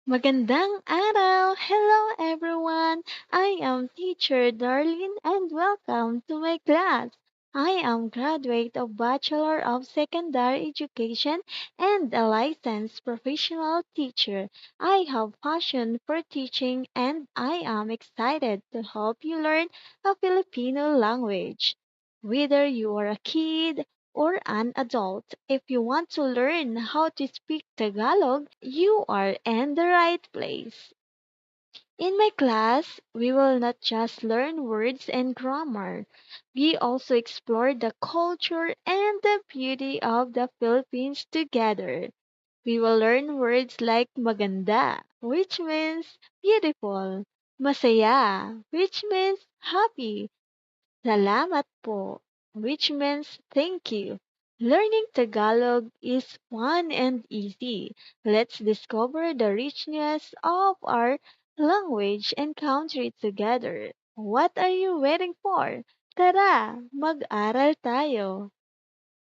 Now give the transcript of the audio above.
Magandang araw! Hello everyone! I am Teacher Darlene and welcome to my class. I am graduate of Bachelor of Secondary Education and a licensed professional teacher. I have passion for teaching and I am excited to help you learn a Filipino language. Whether you are a kid or an adult, if you want to learn how to speak Tagalog, you are in the right place. In my class, we will not just learn words and grammar. We also explore the culture and the beauty of the Philippines together. We will learn words like maganda, which means beautiful, masaya, which means happy, salamat po, which means thank you. Learning Tagalog is fun and easy. Let's discover the richness of our language and country together. What are you waiting for? Tara, mag-aral tayo!